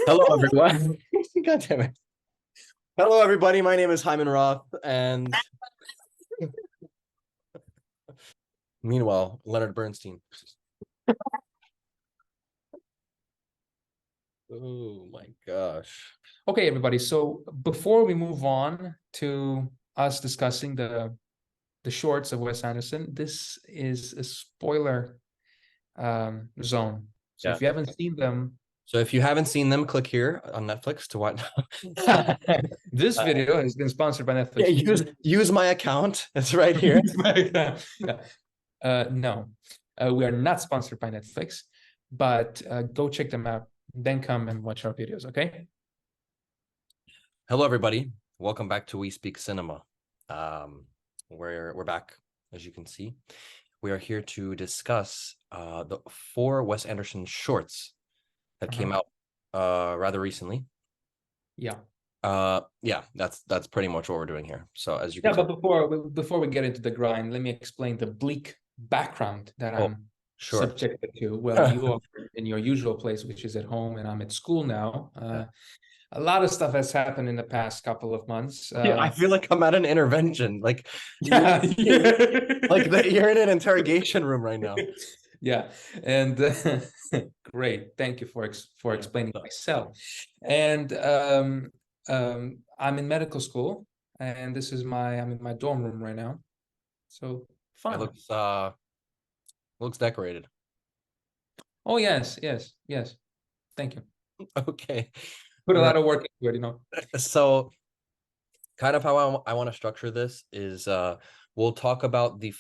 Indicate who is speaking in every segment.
Speaker 1: Hello, everyone. God damn it. Hello, everybody. My name is Hyman Roth, and meanwhile, Leonard Bernstein. Oh my gosh.
Speaker 2: Okay, everybody. So before we move on to us discussing the shorts of Wes Anderson, this is a spoiler zone. So
Speaker 1: Yeah.
Speaker 2: if you haven't seen them,
Speaker 1: So if you haven't seen them, click here on Netflix to watch.
Speaker 2: this
Speaker 1: Uh,
Speaker 2: video has been sponsored by
Speaker 1: yeah,
Speaker 2: Netflix.
Speaker 1: use my account. It's right here.
Speaker 2: Yeah. No, we are not sponsored by Netflix, but go check them out. Then come and watch our videos. Okay.
Speaker 1: Hello, everybody. Welcome back to We Speak Cinema. We're back, as you can see. We are here to discuss the 4 Wes Anderson shorts that came out rather recently.
Speaker 2: Yeah.
Speaker 1: Yeah, that's pretty much what we're doing here. So as you can
Speaker 2: Yeah,
Speaker 1: tell.
Speaker 2: but before we get into the grind, let me explain the bleak background that
Speaker 1: Oh,
Speaker 2: I'm
Speaker 1: sure.
Speaker 2: subjected to. Well, you are in your usual place, which is at home, and I'm at school now. A lot of stuff has happened in the past couple of months.
Speaker 1: Yeah, I feel like I'm at an intervention. Like you're
Speaker 2: Yeah,
Speaker 1: like you're in an interrogation room right now.
Speaker 2: yeah, and great. Thank you for
Speaker 1: Yeah.
Speaker 2: explaining myself. And I'm in medical school, and I'm in my dorm room right now. So
Speaker 1: It
Speaker 2: fun.
Speaker 1: looks decorated.
Speaker 2: Oh yes, yes, yes. Thank you.
Speaker 1: Okay.
Speaker 2: Put a
Speaker 1: Right.
Speaker 2: lot of work into it.
Speaker 1: So kind of how I want to structure this is we'll talk about the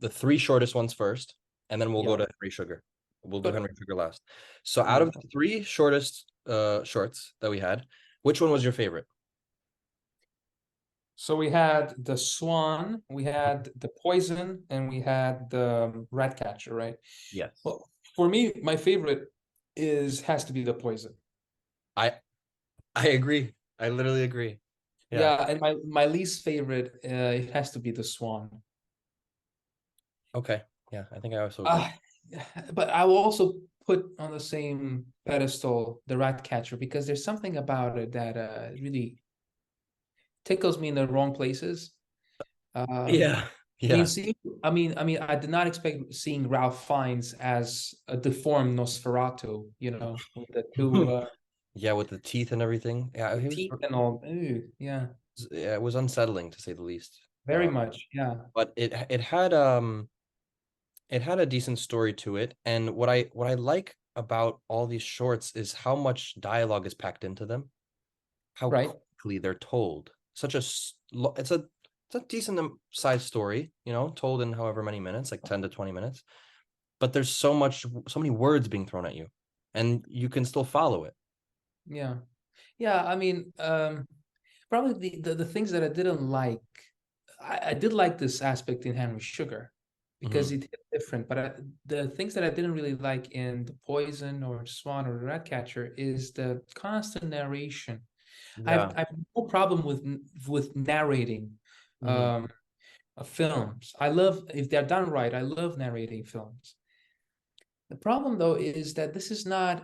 Speaker 1: 3 shortest ones first, and then we'll go
Speaker 2: Yeah.
Speaker 1: to Henry Sugar. We'll do
Speaker 2: Good.
Speaker 1: Henry Sugar last. So out of
Speaker 2: Beautiful.
Speaker 1: the 3 shortest shorts that we had, which one was your favorite?
Speaker 2: So we had the Swan, we had the Poison, and we had the Ratcatcher, right?
Speaker 1: Yes.
Speaker 2: Well, for me, my favorite has to be the Poison.
Speaker 1: I I agree. I literally agree. Yeah.
Speaker 2: Yeah, and my least favorite, it has to be the Swan.
Speaker 1: Okay. Yeah, I think I also agree.
Speaker 2: Uh, but I will also put on the same pedestal the Ratcatcher because there's something about it that really tickles me in the wrong places. Um,
Speaker 1: Yeah.
Speaker 2: I mean,
Speaker 1: Yeah.
Speaker 2: see, I did not expect seeing Ralph Fiennes as a deformed Nosferatu, with the two
Speaker 1: Yeah, with the teeth and everything. Yeah, he was
Speaker 2: teeth and all. Ew, yeah,
Speaker 1: yeah, it was unsettling to say the least.
Speaker 2: very much. Yeah,
Speaker 1: But it had a decent story to it. And what I like about all these shorts is how much dialogue is packed into them, how
Speaker 2: right.
Speaker 1: quickly they're told. It's a decent sized story, told in however many minutes, like 10 to 20 minutes. But there's so many words being thrown at you, and you can still follow it.
Speaker 2: Yeah, yeah. I mean, probably the things that I didn't like. I did like this aspect in Henry Sugar because
Speaker 1: Hmm.
Speaker 2: it hit different. But the things that I didn't really like in The Poison or Swan or The Ratcatcher is the constant narration.
Speaker 1: Yeah.
Speaker 2: I have no problem with narrating
Speaker 1: Hmm.
Speaker 2: um, films. I love if they're done right. I love narrating films. The problem though is that this is not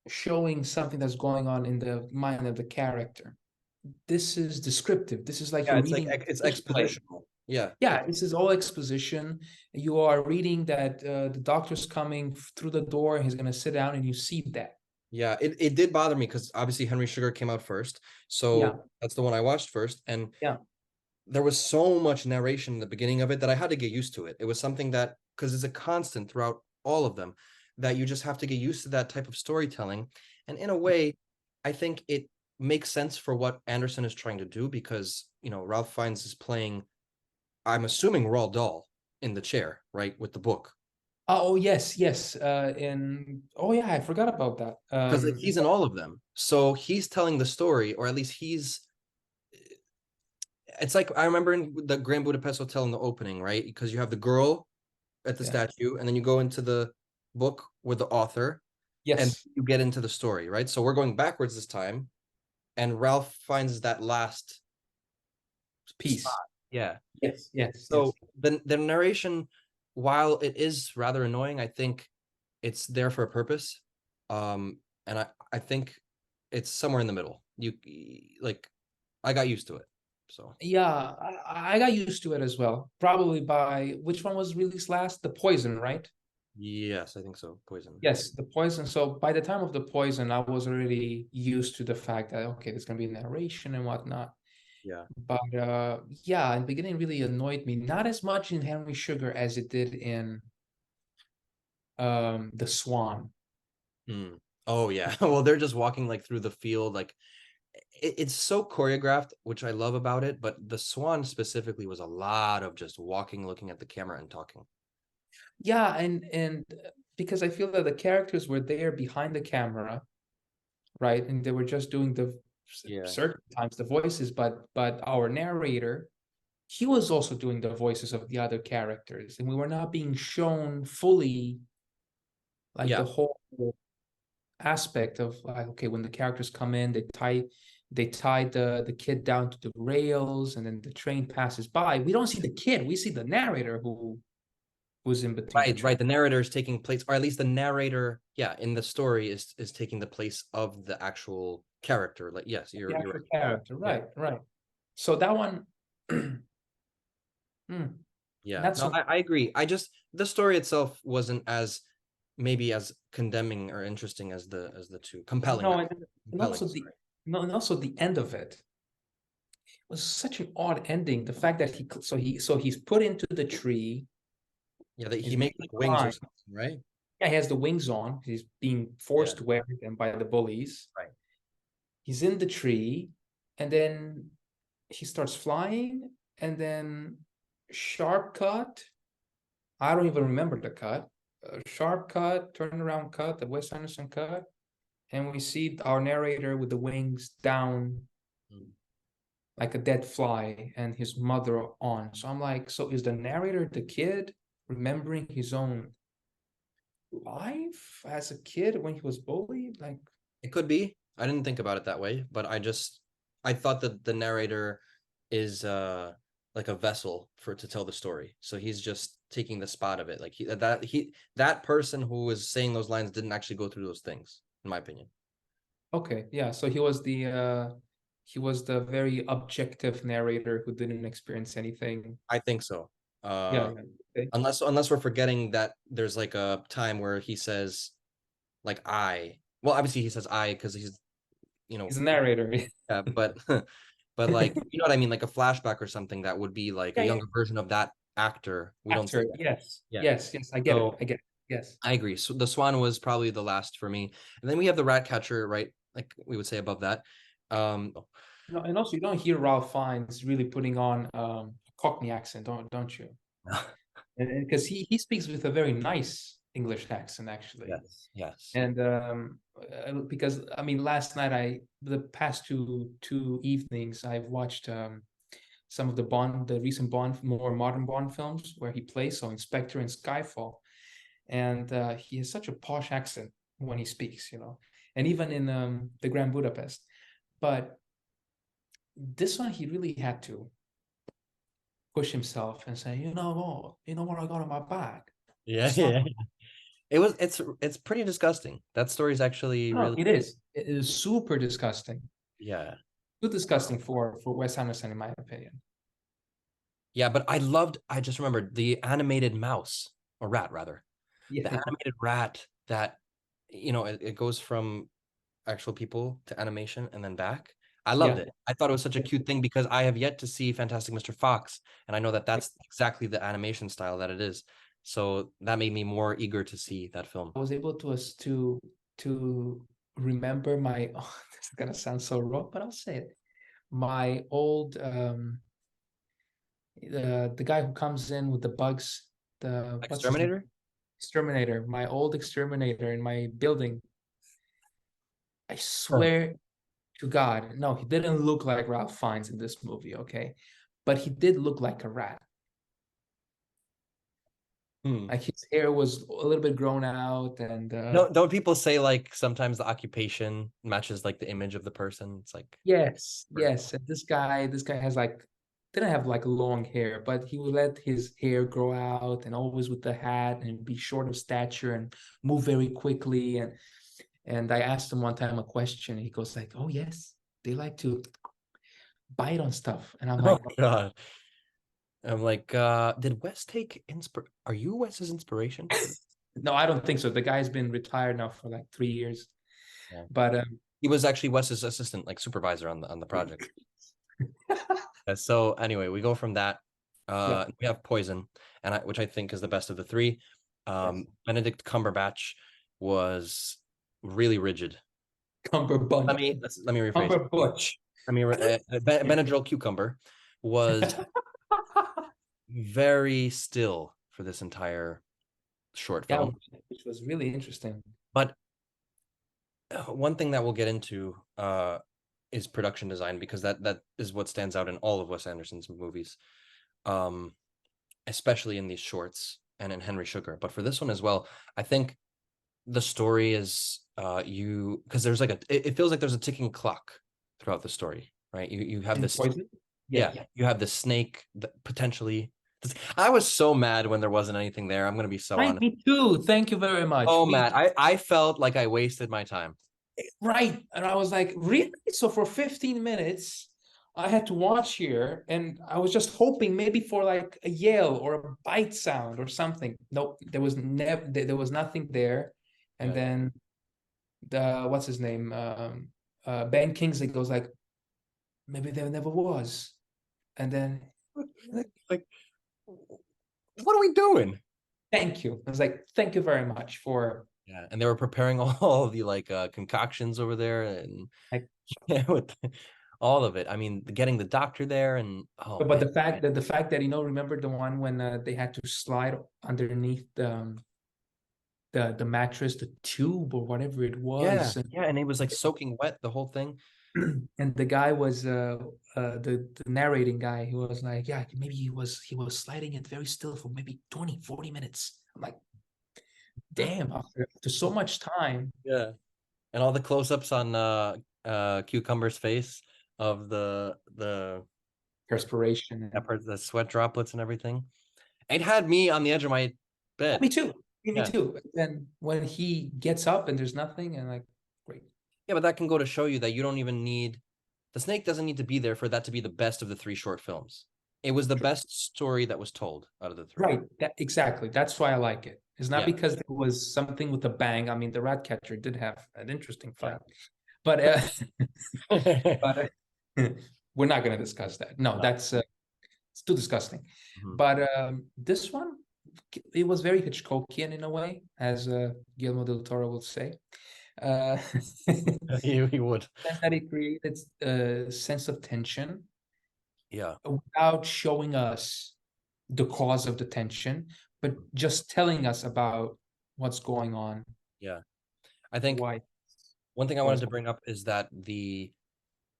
Speaker 2: showing something that's going on in the mind of the character. This is descriptive. This is like
Speaker 1: Yeah,
Speaker 2: you're
Speaker 1: it's like
Speaker 2: reading
Speaker 1: it's
Speaker 2: a play.
Speaker 1: expositional. Yeah.
Speaker 2: Yeah, this is all exposition. You are reading that the doctor's coming through the door. He's going to sit down, and you see that.
Speaker 1: Yeah, it did bother me because obviously Henry Sugar came out first.
Speaker 2: Yeah,
Speaker 1: So that's the one I watched first. And
Speaker 2: yeah,
Speaker 1: there was so much narration in the beginning of it that I had to get used to it. It was something that, because it's a constant throughout all of them, that you just have to get used to that type of storytelling. And in a way, I think it makes sense for what Anderson is trying to do because, Ralph Fiennes is playing, I'm assuming, Roald Dahl in the chair, right, with the book.
Speaker 2: Oh yes, yes. Oh yeah, I forgot about that.
Speaker 1: Because like, he's in all of them. So he's telling the story, or at least it's like I remember in the Grand Budapest Hotel in the opening, right? Because you have the girl at the
Speaker 2: Yeah.
Speaker 1: statue, and then you go into the book with the author, and
Speaker 2: Yes.
Speaker 1: you get into the story, right? So we're going backwards this time, and Ralph finds that last
Speaker 2: Peace.
Speaker 1: spot. Yeah.
Speaker 2: Yes. Yes. Yes.
Speaker 1: So the narration, while it is rather annoying, I think it's there for a purpose. Um, and I think it's somewhere in the middle. Like I got used to it. So
Speaker 2: Yeah, I got used to it as well. Probably by which one was released last? The Poison, right?
Speaker 1: yes, I think so. Poison.
Speaker 2: Yes, the Poison. So by the time of the Poison, I was already used to the fact that okay, there's gonna be narration and whatnot.
Speaker 1: Yeah.
Speaker 2: But yeah, in the beginning, it really annoyed me. Not as much in Henry Sugar as it did in The Swan.
Speaker 1: Hmm. Oh yeah. Well, they're just walking like through the field, like it's so choreographed, which I love about it. But the Swan specifically was a lot of just walking, looking at the camera, and talking.
Speaker 2: Yeah, and because I feel that the characters were there behind the camera, right? And they were just doing the
Speaker 1: Yeah.
Speaker 2: certain times the voices, but our narrator, he was also doing the voices of the other characters, and we were not being shown fully like
Speaker 1: Yeah.
Speaker 2: the whole aspect of like, okay, when the characters come in, they tie the kid down to the rails, and then the train passes by. We don't see the kid, we see the narrator who's in between the
Speaker 1: Right,
Speaker 2: train.
Speaker 1: right. The narrator is taking place, or at least the narrator, yeah, in the story is taking the place of the actual character. Like, yes,
Speaker 2: The
Speaker 1: you're
Speaker 2: actual
Speaker 1: right.
Speaker 2: character,
Speaker 1: Yeah,
Speaker 2: right, right. So that one,
Speaker 1: yeah.
Speaker 2: not
Speaker 1: No,
Speaker 2: so.
Speaker 1: I agree. I just the story itself wasn't as maybe as condemning or interesting as the two compelling,
Speaker 2: No,
Speaker 1: not
Speaker 2: and
Speaker 1: compelling.
Speaker 2: also the
Speaker 1: Sorry.
Speaker 2: no, and also the end of it was such an odd ending. The fact that he's put into the tree,
Speaker 1: Yeah, that
Speaker 2: he's
Speaker 1: he makes
Speaker 2: being
Speaker 1: like wings or
Speaker 2: climbed.
Speaker 1: something, right?
Speaker 2: Yeah, he has the wings on. He's being
Speaker 1: Yeah,
Speaker 2: forced to wear them by the bullies.
Speaker 1: right.
Speaker 2: He's in the tree, and then he starts flying, and then sharp cut. I don't even remember the cut. Sharp cut, turnaround cut, the Wes Anderson cut, and we see our narrator with the wings down
Speaker 1: Mm.
Speaker 2: like a dead fly and his mother on. So I'm like, so is the narrator the kid remembering his own life as a kid when he was bullied? Like,
Speaker 1: It could be. I didn't think about it that way, but I thought that the narrator is like a vessel for to tell the story. So he's just taking the spot of it. Like that person who was saying those lines didn't actually go through those things, in my opinion.
Speaker 2: okay, yeah. So he was the very objective narrator who didn't experience anything.
Speaker 1: I think so.
Speaker 2: Yeah,
Speaker 1: Uh
Speaker 2: yeah. Okay.
Speaker 1: unless we're forgetting that there's like a time where he says like I. Well, obviously he says I because he's, you know,
Speaker 2: He's a narrator.
Speaker 1: but but like you know what I mean, like a flashback or something that would be like a
Speaker 2: Yeah, yeah.
Speaker 1: younger version of that actor. We don't see
Speaker 2: Actor.
Speaker 1: that.
Speaker 2: Yes.
Speaker 1: Yeah.
Speaker 2: Yes, yes. I get it.
Speaker 1: So
Speaker 2: I get it. Yes.
Speaker 1: I agree. So the Swan was probably the last for me. And then we have the Rat Catcher, right? Like we would say above that. Oh,
Speaker 2: No, and also you don't hear Ralph Fiennes really putting on Cockney accent, don't you? And because he speaks with a very nice English accent actually.
Speaker 1: yes, yes.
Speaker 2: And because I mean last night the past two evenings I've watched some of the recent Bond, more modern Bond films where he plays, so Inspector and Skyfall. And he has such a posh accent when he speaks, and even in the Grand Budapest. But this one he really had to push himself and say, you know what I got in my bag.
Speaker 1: Yeah,
Speaker 2: It's not.
Speaker 1: yeah. It's pretty disgusting. That story is actually
Speaker 2: No,
Speaker 1: really,
Speaker 2: it is. It is super disgusting.
Speaker 1: yeah.
Speaker 2: Too disgusting for Wes Anderson, in my opinion.
Speaker 1: Yeah, but I just remembered the animated mouse or rat rather. The
Speaker 2: Yeah,
Speaker 1: animated rat that it goes from actual people to animation and then back. I loved
Speaker 2: yeah.
Speaker 1: it. I thought it was such a cute thing because I have yet to see Fantastic Mr. Fox, and I know that that's exactly the animation style that it is. So that made me more eager to see that film.
Speaker 2: I was able to remember my. Oh, this is gonna sound so wrong, but I'll say it. My old the guy who comes in with the bugs, the what's his name?
Speaker 1: Exterminator?
Speaker 2: Exterminator. My old exterminator in my building. I
Speaker 1: Huh.
Speaker 2: swear to God, no, he didn't look like Ralph Fiennes in this movie, okay? But he did look like a rat.
Speaker 1: Hmm.
Speaker 2: Like his hair was a little bit grown out, and
Speaker 1: No, don't people say like sometimes the occupation matches like the image of the person? It's like
Speaker 2: yes, yes. And this guy has like didn't have like long hair, but he would let his hair grow out and always with the hat and be short of stature and move very quickly. And And I asked him one time a question. He goes like, "Oh yes, they like to bite on stuff," and I'm
Speaker 1: Oh
Speaker 2: like,
Speaker 1: God. I'm like, did Wes take are you Wes's inspiration for this?
Speaker 2: "No, I don't think so." The guy's been retired now for like 3 years,
Speaker 1: Yeah.
Speaker 2: but
Speaker 1: He was actually Wes's assistant, like supervisor on the project. So anyway, we go from that.
Speaker 2: yeah,
Speaker 1: We have Poison, which I think is the best of the three.
Speaker 2: yes,
Speaker 1: Benedict Cumberbatch was really rigid.
Speaker 2: Cumberbund,
Speaker 1: Let me rephrase.
Speaker 2: Cumberbutch.
Speaker 1: Benadryl Cucumber was very still for this entire short
Speaker 2: Yeah,
Speaker 1: film.
Speaker 2: which was really interesting.
Speaker 1: But one thing that we'll get into is production design, because that is what stands out in all of Wes Anderson's movies, especially in these shorts and in Henry Sugar. But for this one as well, I think the story is because there's like it feels like there's a ticking clock throughout the story, right? You have
Speaker 2: In
Speaker 1: this,
Speaker 2: Poison? Yeah,
Speaker 1: yeah, you have the snake that potentially. I was so mad when there wasn't anything there. I'm gonna be so honest.
Speaker 2: Me too. Thank you very much.
Speaker 1: Oh man, I felt like I wasted my time.
Speaker 2: Right. And I was like, really? So for 15 minutes, I had to watch here, and I was just hoping maybe for like a yell or a bite sound or something. Nope, there was never there was nothing there. And
Speaker 1: Yeah.
Speaker 2: then the what's his name? Ben Kingsley goes like, maybe there never was. And then
Speaker 1: Like, what are we doing?
Speaker 2: thank you. I was like, thank you very much for
Speaker 1: Yeah, and they were preparing all the like concoctions over there, and
Speaker 2: like,
Speaker 1: with all of it. I mean, getting the doctor there, and oh
Speaker 2: but
Speaker 1: man,
Speaker 2: the fact that remember the one when they had to slide underneath the mattress, the tube or whatever it
Speaker 1: yeah,
Speaker 2: was,
Speaker 1: yeah, and it was like soaking wet the whole thing.
Speaker 2: and the guy was the narrating guy. He was like, yeah, maybe he was sliding it very still for maybe 20-40 minutes. I'm like, damn, after so much time.
Speaker 1: Yeah, and all the close-ups on Cucumber's face of the
Speaker 2: Perspiration
Speaker 1: that
Speaker 2: and
Speaker 1: part, the sweat droplets and everything. It had me on the edge of my bed.
Speaker 2: me too. Me
Speaker 1: Yeah.
Speaker 2: too. And when he gets up and there's nothing, and like, great.
Speaker 1: Yeah, but that can go to show you that you don't even need the snake doesn't need to be there for that to be the best of the three short films. It was the best story that was told out of the three.
Speaker 2: Right. Exactly. That's why I like it. It's not
Speaker 1: Yeah.
Speaker 2: because there was something with a bang. I mean, the rat catcher did have an interesting
Speaker 1: Yeah.
Speaker 2: fact, but but we're not going to discuss that. No,
Speaker 1: No.
Speaker 2: that's it's too disgusting.
Speaker 1: Mhm.
Speaker 2: But this one, it was very Hitchcockian in a way, as Guillermo del Toro would say. Uh,
Speaker 1: He would.
Speaker 2: that it created a sense of tension
Speaker 1: Yeah.
Speaker 2: without showing us the cause of the tension, but just telling us about what's going on.
Speaker 1: Yeah. I think
Speaker 2: Why?
Speaker 1: one thing I
Speaker 2: What
Speaker 1: wanted
Speaker 2: is
Speaker 1: to bring up is that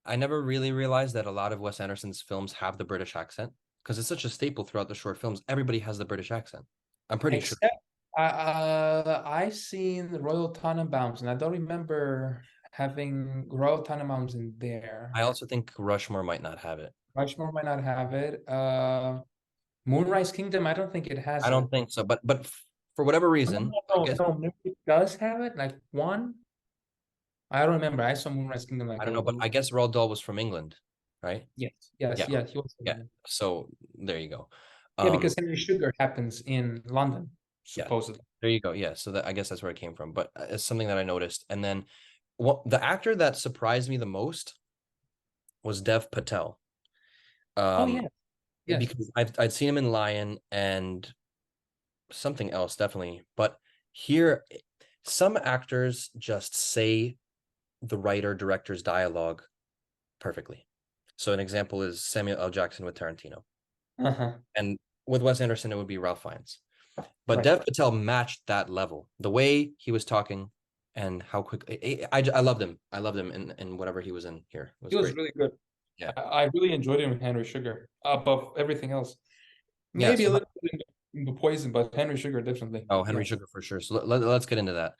Speaker 1: I never really realized that a lot of Wes Anderson's films have the British accent, because it's such a staple throughout the short films. Everybody has the British accent. I'm pretty sure.
Speaker 2: except I seen Royal Tenenbaums, and I don't remember having Royal Tenenbaums in there.
Speaker 1: I also think Rushmore might not have it.
Speaker 2: Rushmore might not have it. Moonrise Kingdom, I don't think it
Speaker 1: I
Speaker 2: has it.
Speaker 1: don't think so, but for whatever
Speaker 2: No,
Speaker 1: reason, I
Speaker 2: no,
Speaker 1: guess
Speaker 2: no, maybe it does have it. Like one, I don't remember. I saw Moonrise Kingdom like
Speaker 1: I don't know, but I guess Roald Dahl was from England, right?
Speaker 2: yes, yes,
Speaker 1: Yeah,
Speaker 2: yeah. He was
Speaker 1: yeah. So there you go.
Speaker 2: yeah, because Henry Sugar happens in London,
Speaker 1: Yeah,
Speaker 2: supposedly.
Speaker 1: there you go. Yeah, so that I guess that's where it came from, but it's something that I noticed. And then what the actor that surprised me the most was Dev Patel.
Speaker 2: Oh yeah, yes.
Speaker 1: Because I'd seen him in Lion and something else definitely, but here some actors just say the writer director's dialogue perfectly. So an example is Samuel L. Jackson with Tarantino,
Speaker 2: Uh-huh.
Speaker 1: and with Wes Anderson it would be Ralph Fiennes. But
Speaker 2: Right.
Speaker 1: Dev Patel matched that level, the way he was talking and how quickly I loved him. I loved him in whatever he was in here. It was
Speaker 2: He was
Speaker 1: great.
Speaker 2: really good.
Speaker 1: Yeah.
Speaker 2: I really enjoyed him in Henry Sugar above everything else.
Speaker 1: Yeah.
Speaker 2: Maybe a little bit in the Poison, but Henry Sugar definitely.
Speaker 1: Oh, Henry
Speaker 2: Yeah.
Speaker 1: Sugar for sure. So let's get into that.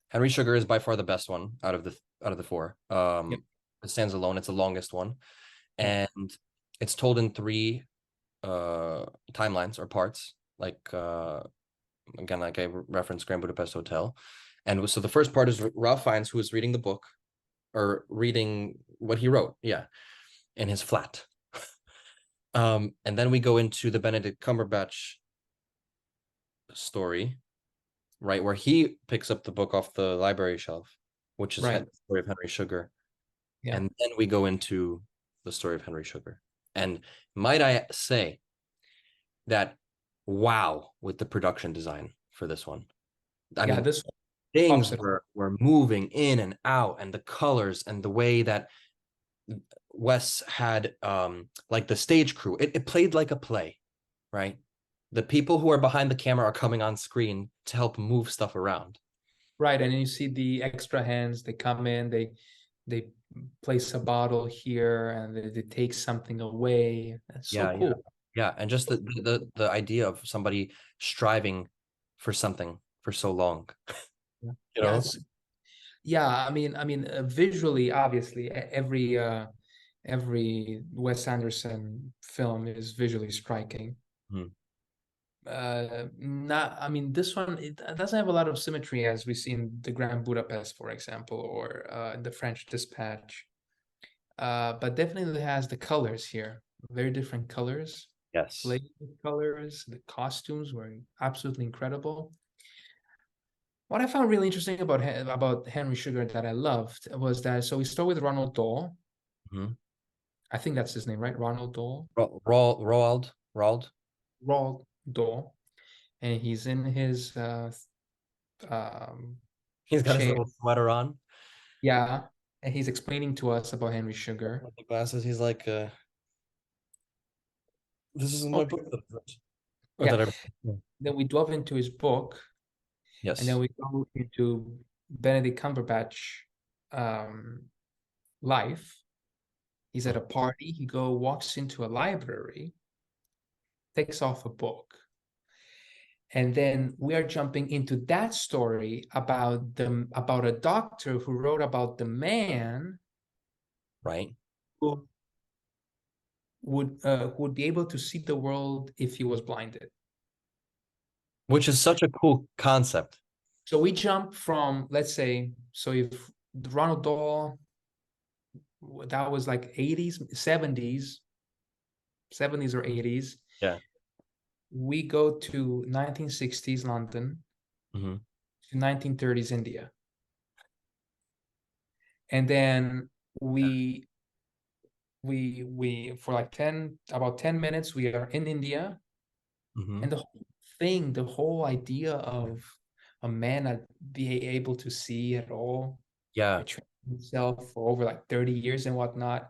Speaker 1: Henry Sugar is by far the best one out of the four.
Speaker 2: Yep.
Speaker 1: It stands alone. It's the longest one,
Speaker 2: Yeah.
Speaker 1: and it's told in three timelines or parts. Like again, like I referenced Grand Budapest Hotel, And so the first part is Ralph Fiennes, who is reading the book or reading what he wrote, yeah, in his flat. And then we go into the Benedict Cumberbatch story, right, where he picks up the book off the library shelf, which is
Speaker 2: Right.
Speaker 1: the story of Henry Sugar.
Speaker 2: Yeah.
Speaker 1: And then we go into the story of Henry Sugar. And might I say that, wow, with the production design for this one. I
Speaker 2: Yeah,
Speaker 1: mean,
Speaker 2: this
Speaker 1: things
Speaker 2: tops it.
Speaker 1: were moving in and out, and the colors and the way that Wes had like the stage crew, it played like a play, right? The people who are behind the camera are coming on screen to help move stuff around.
Speaker 2: Right, and then you see the extra hands. They come in, they place a bottle here, and they take something away. That's so
Speaker 1: Yeah, yeah,
Speaker 2: cool.
Speaker 1: yeah. And just the idea of somebody striving for something for so long,
Speaker 2: Yeah.
Speaker 1: you know?
Speaker 2: Yes. Yeah, visually, obviously, every Wes Anderson film is visually striking.
Speaker 1: Hmm.
Speaker 2: Not, I mean, this one, it doesn't have a lot of symmetry as we see in the Grand Budapest, for example, or the French Dispatch. But definitely has the colors here, very different colors,
Speaker 1: Yes.
Speaker 2: flavor colors. The costumes were absolutely incredible. What I found really interesting about Henry Sugar that I loved was that, so we start with Ronald Dahl.
Speaker 1: Hmm.
Speaker 2: I think that's his name, right? Ronald Dahl.
Speaker 1: Roald.
Speaker 2: Roald Dahl, and he's in his um,
Speaker 1: He's got his
Speaker 2: chair.
Speaker 1: little sweater on
Speaker 2: Yeah, and he's explaining to us about Henry Sugar.
Speaker 1: with the glasses. He's like, this isn't my
Speaker 2: Okay.
Speaker 1: book that I wrote. Or
Speaker 2: Yeah.
Speaker 1: that I yeah.
Speaker 2: Then we dove into his book, and then
Speaker 1: Yes.
Speaker 2: we go into Benedict Cumberbatch um, life. He's at a party. He walks into a library, takes off a book, and then we are jumping into that story about a doctor who wrote about the man
Speaker 1: Right.
Speaker 2: who would be able to see the world if he was blinded.
Speaker 1: Which is such a cool concept.
Speaker 2: So we jump from, let's say, so if Ronald Dahl, that was like 80s, 70s or 80s,
Speaker 1: Yeah.
Speaker 2: we go to 1960s London,
Speaker 1: Hmm.
Speaker 2: to 1930s India. And then we for like about 10 minutes we are in India,
Speaker 1: Hmm.
Speaker 2: and the whole idea of a man not being able to see at all,
Speaker 1: Yeah.
Speaker 2: trained himself for over like 30 years and whatnot.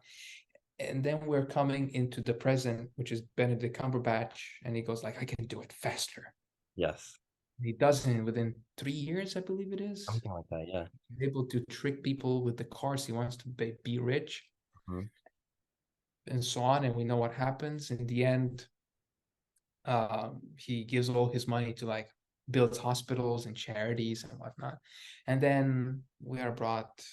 Speaker 2: And then we're coming into the present, which is Benedict Cumberbatch, and he goes like, I can do it faster.
Speaker 1: Yes.
Speaker 2: He does it within 3 years, I believe it is.
Speaker 1: Something like that. Yeah.
Speaker 2: He's able to trick people with the cars. He wants to be rich
Speaker 1: Hmm.
Speaker 2: and so on. And we know what happens in the end. He gives all his money to like builds hospitals and charities and whatnot. And then we are brought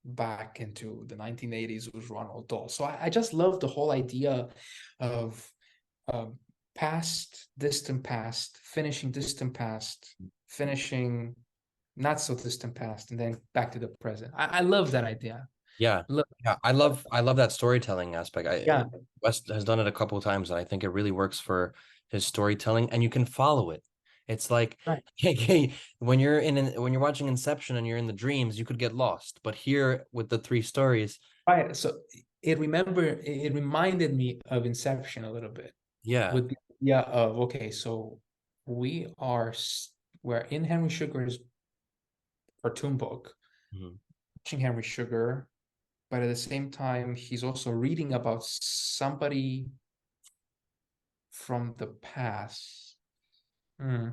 Speaker 2: back into the 1980s with Ronald Dahl. So I just love the whole idea of past, distant past, finishing distant past, finishing not so distant past, and then back to the present. I love that idea.
Speaker 1: Yeah.
Speaker 2: Look,
Speaker 1: Yeah. I love that storytelling aspect.
Speaker 2: yeah,
Speaker 1: West has done it a couple of times, and I think it really works for his storytelling, and you can follow it. It's like,
Speaker 2: right,
Speaker 1: hey, when when you're watching Inception and you're in the dreams, you could get lost. But here with the three stories,
Speaker 2: right. So it reminded me of Inception a little bit
Speaker 1: yeah.
Speaker 2: with the idea of, okay, so we're in Henry Sugar's cartoon book,
Speaker 1: Mhm.
Speaker 2: watching Henry Sugar, but at the same time, he's also reading about somebody from the past. Hmm.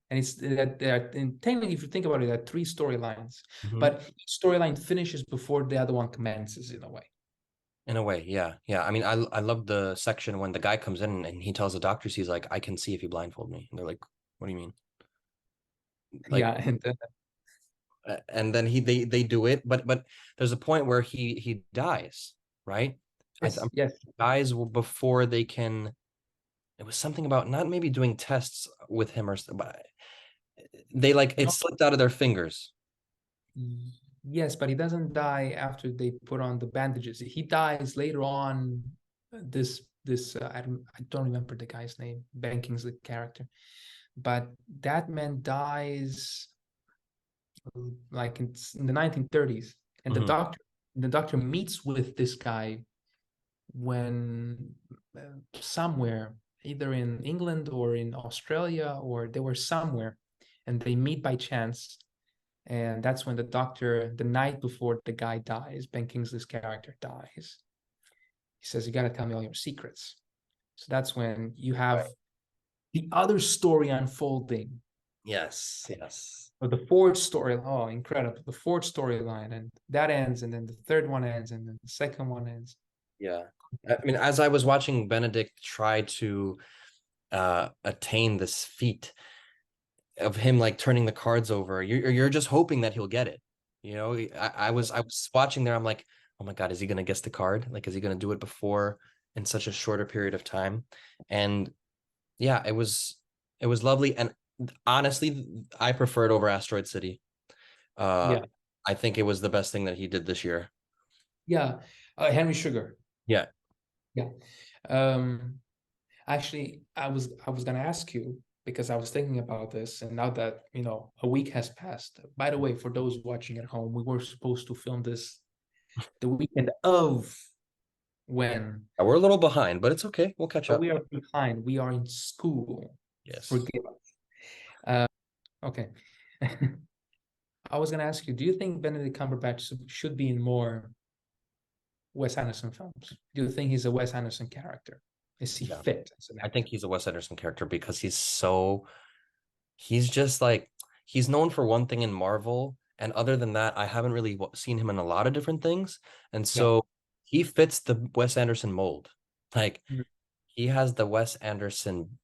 Speaker 2: And it's that and technically, if you think about it, there are three storylines,
Speaker 1: Mhm.
Speaker 2: but each storyline finishes before the other one commences in a way.
Speaker 1: In a way, yeah, yeah. I mean, I love the section when the guy comes in and he tells the doctors, he's like, I can see if you blindfold me. And they're like, what do you mean? Like,
Speaker 2: Yeah, and
Speaker 1: and then they do it, but there's a point where he dies, right?
Speaker 2: yes, yes,
Speaker 1: Dies before they can. It was something about not maybe doing tests with him but they like it
Speaker 2: No,
Speaker 1: slipped out of their fingers.
Speaker 2: yes, but he doesn't die after they put on the bandages. He dies later on. I don't remember the guy's name. Ben Kingsley character, but that man dies like in the 1930s, and
Speaker 1: Mhm.
Speaker 2: the doctor meets with this guy when somewhere, either in England or in Australia, or they were somewhere, and they meet by chance. And that's when the doctor, the night before the guy dies, Ben Kingsley's character dies, he says, "You got to tell me all your secrets." So that's when you have
Speaker 1: Right.
Speaker 2: the other story unfolding.
Speaker 1: Yes, yes.
Speaker 2: But the fourth story, oh, incredible. The fourth storyline, and that ends, and then the third one ends, and then the second one ends.
Speaker 1: Yeah. I mean, as I was watching Benedict try to attain this feat of him like turning the cards over, you're just hoping that he'll get it. You know, I was watching there. I'm like, oh my God, is he gonna guess the card? Like, is he gonna do it before in such a shorter period of time? And yeah, it was lovely. And honestly, I prefer it over Asteroid City. Uh,
Speaker 2: Yeah,
Speaker 1: I think it was the best thing that he did this year.
Speaker 2: yeah. Henry Sugar.
Speaker 1: Yeah.
Speaker 2: Yeah. Um, Actually, I was gonna ask you because I was thinking about this, and now that a week has passed. By the way, for those watching at home, we were supposed to film this the weekend of when,
Speaker 1: We're a little behind, but it's okay. We'll catch
Speaker 2: but
Speaker 1: up.
Speaker 2: we are behind. We are in school.
Speaker 1: Yes.
Speaker 2: Forgive us. Uh, okay. I was gonna ask you, do you think Benedict Cumberbatch should be in more Wes Anderson films? Do you think he's a Wes Anderson character? Is he
Speaker 1: Yeah.
Speaker 2: fit as an
Speaker 1: I think
Speaker 2: actor?
Speaker 1: he's a Wes Anderson character because he's just like, he's known for one thing in Marvel. And other than that, I haven't really seen him in a lot of different things. And
Speaker 2: Yeah.
Speaker 1: so he fits the Wes Anderson mold. Like
Speaker 2: Mhm.
Speaker 1: he has the Wes Anderson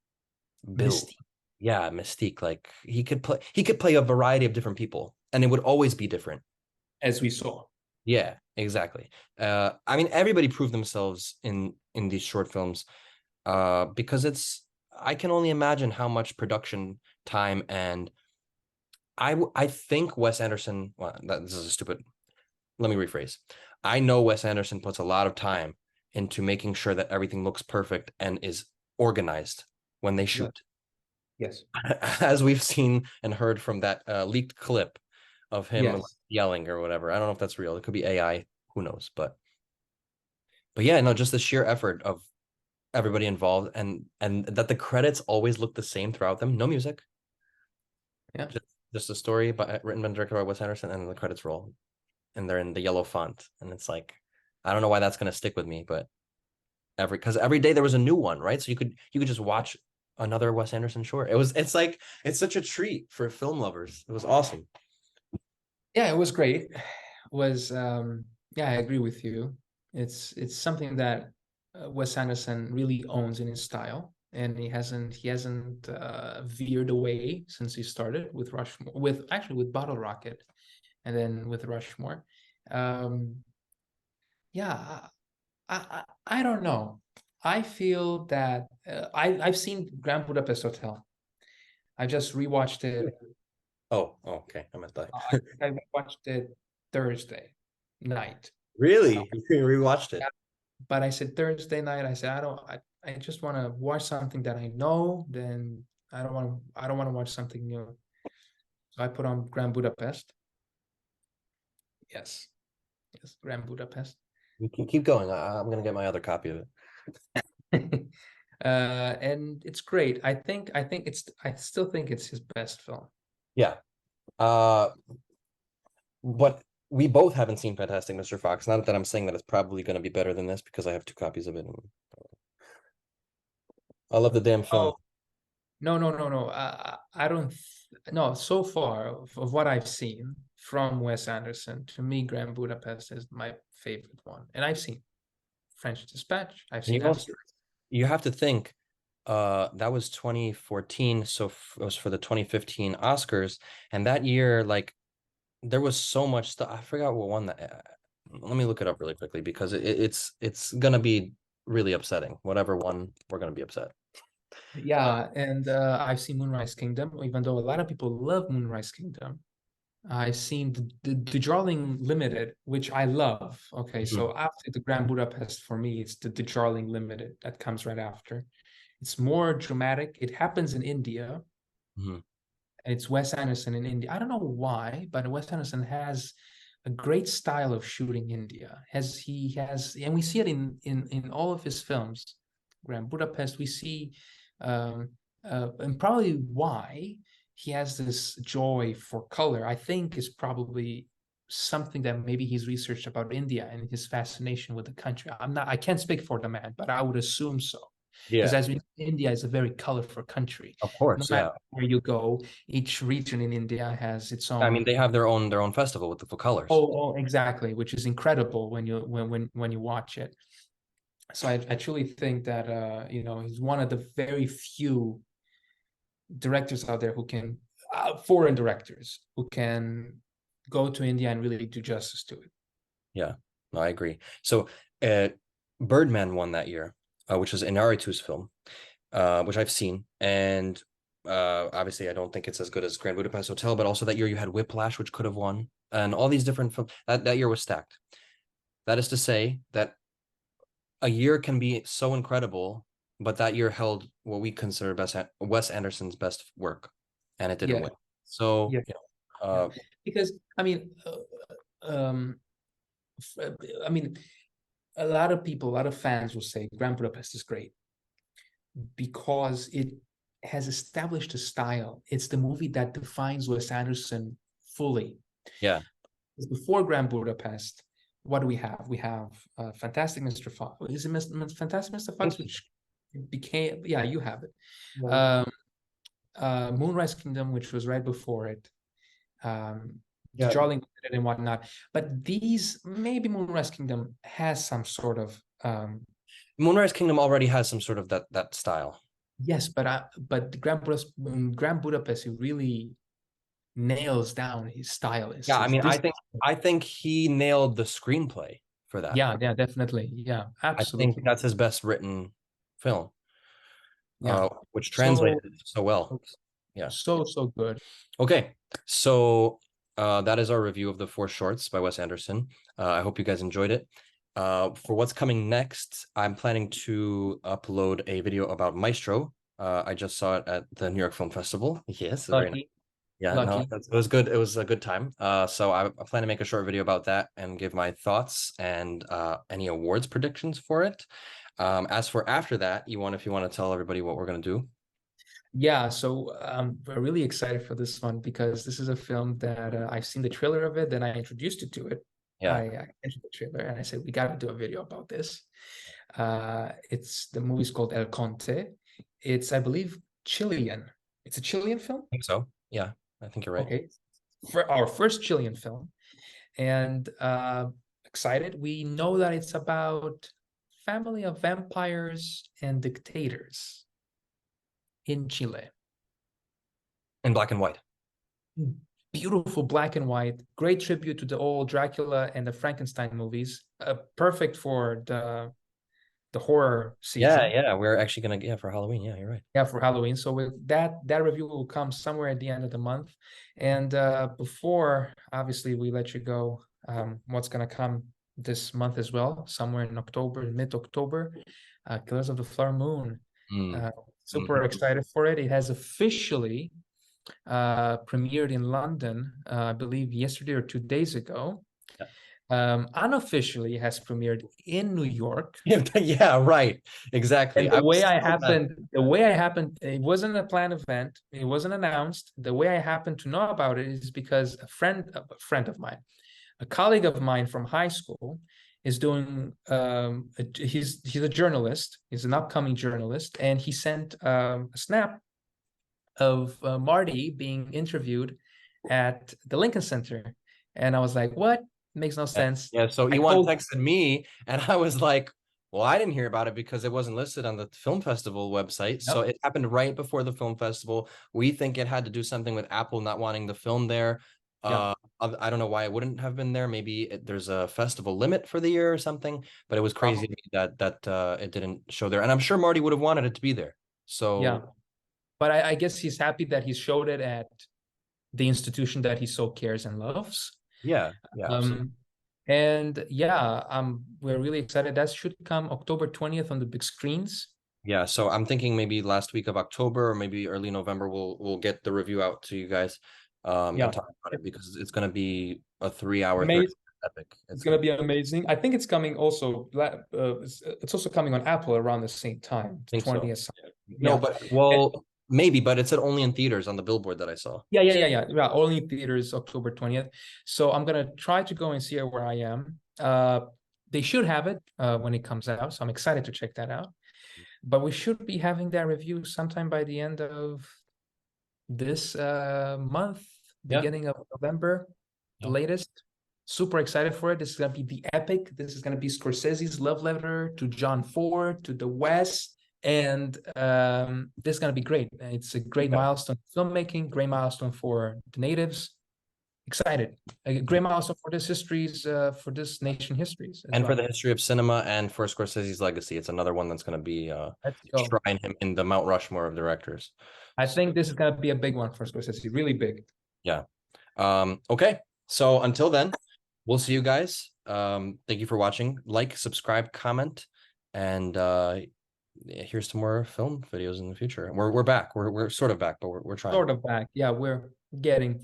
Speaker 1: build.
Speaker 2: Mystique,
Speaker 1: Yeah, mystique. Like he could play a variety of different people and it would always be different.
Speaker 2: as we saw.
Speaker 1: Yeah, exactly. I mean, everybody proved themselves in these short films, because I can only imagine how much production time and I think Wes Anderson. Well, this is a stupid. Let me rephrase. I know Wes Anderson puts a lot of time into making sure that everything looks perfect and is organized when they
Speaker 2: Yeah.
Speaker 1: shoot,
Speaker 2: Yes.
Speaker 1: as we've seen and heard from that leaked clip of him
Speaker 2: Yes.
Speaker 1: yelling or whatever. I don't know if that's real. It could be AI. Who knows? But yeah, no, just the sheer effort of everybody involved and that the credits always look the same throughout them. No music,
Speaker 2: Yeah.
Speaker 1: just a story written and directed by Wes Anderson, and the credits roll, and they're in the yellow font, and it's like, I don't know why that's gonna stick with me, but because every day there was a new one, right? So you could just watch another Wes Anderson short. It's like it's such a treat for film lovers. It was awesome.
Speaker 2: Yeah, it was great. It was yeah, I agree with you. It's something that Wes Anderson really owns in his style, and he hasn't veered away since he started with Rushmore, with actually with Bottle Rocket, and then with Rushmore. Um, yeah, I don't know. I feel that I've seen Grand Budapest Hotel. I just rewatched it.
Speaker 1: Oh, okay. I meant that.
Speaker 2: I think I watched it Thursday night. Uh,
Speaker 1: Really? You rewatched
Speaker 2: yeah,
Speaker 1: it?
Speaker 2: but I said Thursday night. I said I just want to watch something that I know. Then I don't want to watch something new. So I put on Grand Budapest. Yes, yes, Grand Budapest.
Speaker 1: You can keep going. I'm gonna get my other copy of it.
Speaker 2: And it's great. I still think it's his best film.
Speaker 1: Yeah. Uh, but we both haven't seen Fantastic Mr. Fox. Not that I'm saying that it's probably going to be better than this because I have two copies of it. I love the damn film.
Speaker 2: Oh, no, no, no, no. I don't. No, so far of what I've seen from Wes Anderson, to me, Grand Budapest is my favorite one. And I've seen French Dispatch. I've
Speaker 1: And
Speaker 2: seen Amsterdam.
Speaker 1: you have to think, that was 2014, so it was for the 2015 Oscars, and that year, like, there was so much stuff. I forgot what one that. Let me look it up really quickly because it's gonna be really upsetting. Whatever one, we're gonna be upset.
Speaker 2: Yeah, and I've seen Moonrise Kingdom, even though a lot of people love Moonrise Kingdom. I've seen the Darling Limited, which I love. Okay,
Speaker 1: Mhm,
Speaker 2: so after the Grand Budapest, for me, it's the Darling Limited that comes right after. It's more dramatic. It happens in India,
Speaker 1: mhm.
Speaker 2: and it's Wes Anderson in India. I don't know why, but Wes Anderson has a great style of shooting India. Has he has, and we see it in all of his films. Grand Budapest, we see, um, and probably why he has this joy for color. I think is probably something that maybe he's researched about India and his fascination with the country. I can't speak for the man, but I would assume so. Because
Speaker 1: Yeah,
Speaker 2: as we know, India is a very colorful country.
Speaker 1: of
Speaker 2: No
Speaker 1: course.
Speaker 2: matter
Speaker 1: Yeah.
Speaker 2: where you go, each region in India has its
Speaker 1: I mean,
Speaker 2: own.
Speaker 1: they have their own festival with the full colors.
Speaker 2: Oh, exactly, which is incredible when you watch it. So I truly think that he's one of the very few directors out there who can foreign directors who can go to India and really do justice to it.
Speaker 1: Yeah, no, I agree. So, uh, Birdman won that year, which was Inarritu's film, which I've seen, and obviously I don't think it's as good as Grand Budapest Hotel, but also that year you had Whiplash, which could have won, and all these different films. That year was stacked. That is to say that a year can be so incredible, but that year held what we consider Wes Anderson's best work, and it didn't
Speaker 2: Yeah,
Speaker 1: win. So,
Speaker 2: yeah, yeah. Because um, I mean, a lot of people, a lot of fans will say Grand Budapest is great because it has established a style. It's the movie that defines Wes Anderson fully.
Speaker 1: yeah,
Speaker 2: Before Grand Budapest, what do we have? We have Fantastic Mr. Fox. Is it Fantastic Mr.
Speaker 1: thank
Speaker 2: Fox,
Speaker 1: you.
Speaker 2: which became, yeah, you have it.
Speaker 1: Yeah.
Speaker 2: Um, Moonrise Kingdom, which was right before it. The
Speaker 1: Yeah,
Speaker 2: Darling and whatnot. But these, maybe Moonrise Kingdom has some sort of
Speaker 1: Moonrise Kingdom already has some sort of that style.
Speaker 2: yes, but Grand Budapest, he really nails down his style.
Speaker 1: Yeah, I
Speaker 2: Is
Speaker 1: mean,
Speaker 2: this?
Speaker 1: I think he nailed the screenplay for that.
Speaker 2: Yeah, yeah, definitely. Yeah,
Speaker 1: I think
Speaker 2: absolutely.
Speaker 1: that's his best written film,
Speaker 2: Yeah.
Speaker 1: which
Speaker 2: So
Speaker 1: translated so well. Yeah.
Speaker 2: so good.
Speaker 1: Okay. So that is our review of the four shorts by Wes Anderson. I hope you guys enjoyed it. For what's coming next, I'm planning to upload a video about Maestro. I just saw it at the New York Film Festival. Yes, very nice.
Speaker 2: Lucky,
Speaker 1: Yeah, no,
Speaker 2: lucky.
Speaker 1: it was good. It was a good time. So I plan to make a short video about that and give my thoughts and any awards predictions for it. As for after that, if you want to tell everybody what we're gonna do.
Speaker 2: Yeah, so we're really excited for this one because this is a film that I've seen the trailer of it, then I introduced you to it.
Speaker 1: Yeah.
Speaker 2: I entered the trailer and I said, we got to do a video about this. It's the movie's called El Conte. It's, I believe, Chilean. It's a Chilean film.
Speaker 1: I think so. Yeah, I think you're right.
Speaker 2: Okay. For our first Chilean film. And excited. We know that it's about family of vampires and dictators in Chile.
Speaker 1: In black and white.
Speaker 2: Beautiful black and white, great tribute to the old Dracula and the Frankenstein movies. Perfect for the horror
Speaker 1: Yeah,
Speaker 2: season.
Speaker 1: yeah. We're actually gonna for Halloween. Yeah, you're right.
Speaker 2: Yeah, for Halloween. So with that review will come somewhere at the end of the month. And before obviously we let you go, what's gonna come this month as well, somewhere in October, mid-October, Killers of the Flower Moon.
Speaker 1: Mm.
Speaker 2: Super
Speaker 1: Mhm.
Speaker 2: excited for it. It has officially premiered in London, I believe yesterday or 2 days ago. Unofficially has premiered in New York.
Speaker 1: Yeah, yeah, right. Exactly.
Speaker 2: And the way I happened, it wasn't a planned event. It wasn't announced. The way I happened to know about it is because a friend of mine, a colleague of mine from high school, is doing. He's a journalist. He's an upcoming journalist, and he sent a snap of Marty being interviewed at the Lincoln Center, and I was like, "What? Makes no
Speaker 1: Yeah.
Speaker 2: sense."
Speaker 1: Yeah, so
Speaker 2: I
Speaker 1: Iwan
Speaker 2: told
Speaker 1: texted me and I was like, well, I didn't hear about it because it wasn't listed on the film festival website. So
Speaker 2: Yep.
Speaker 1: it happened right before the film festival. We think it had to do something with Apple not wanting the film there.
Speaker 2: Yep.
Speaker 1: I don't know why it wouldn't have been there. Maybe there's a festival limit for the year or something, but it was crazy to me that it didn't show there. And I'm sure Marty would have wanted it to be there. So
Speaker 2: Yeah. But I guess he's happy that he showed it at the institution that he so cares and loves.
Speaker 1: yeah, absolutely.
Speaker 2: And yeah, we're really excited. That should come October 20th on the big screens.
Speaker 1: Yeah, so I'm thinking maybe last week of October or maybe early November we'll get the review out to you guys
Speaker 2: Yeah.
Speaker 1: and talk about it, because it's gonna be a 3 hour
Speaker 2: Amazing.
Speaker 1: epic.
Speaker 2: It's gonna be amazing. I think it's coming also. It's also coming on Apple around the same time,
Speaker 1: think so.
Speaker 2: 20th.
Speaker 1: No,
Speaker 2: Yeah.
Speaker 1: but well, maybe, but it said only in theaters on the billboard that I saw.
Speaker 2: Yeah. Only theaters October 20th. So I'm gonna try to go and see it where I am. They should have it when it comes out, so I'm excited to check that out. But we should be having that review sometime by the end of this month,
Speaker 1: Yeah.
Speaker 2: beginning of November, the
Speaker 1: Yeah.
Speaker 2: latest. Super excited for it. This is gonna be the epic. This is gonna be Scorsese's love letter to John Ford, to the West, and this is gonna be great. It's a great milestone filmmaking, great milestone for the natives. Excited, a great milestone for this histories, for this nation histories,
Speaker 1: and for the history of cinema, and for Scorsese's legacy. It's another one that's going to be shrine him in the Mount Rushmore of directors.
Speaker 2: I think this is going to be a big one for Scorsese, really big.
Speaker 1: Yeah. Okay, so until then, we'll see you guys. Thank you for watching. Like, subscribe, comment, and here's some more film videos in the future. We're back. We're sort of back, but we're trying.
Speaker 2: Sort of back. Yeah, we're getting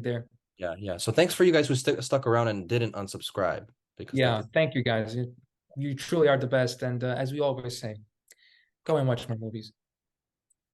Speaker 2: there.
Speaker 1: Yeah. So thanks for you guys who stuck around and didn't unsubscribe. Because
Speaker 2: thank you guys. You truly are the best. And as we always say, go and watch more movies.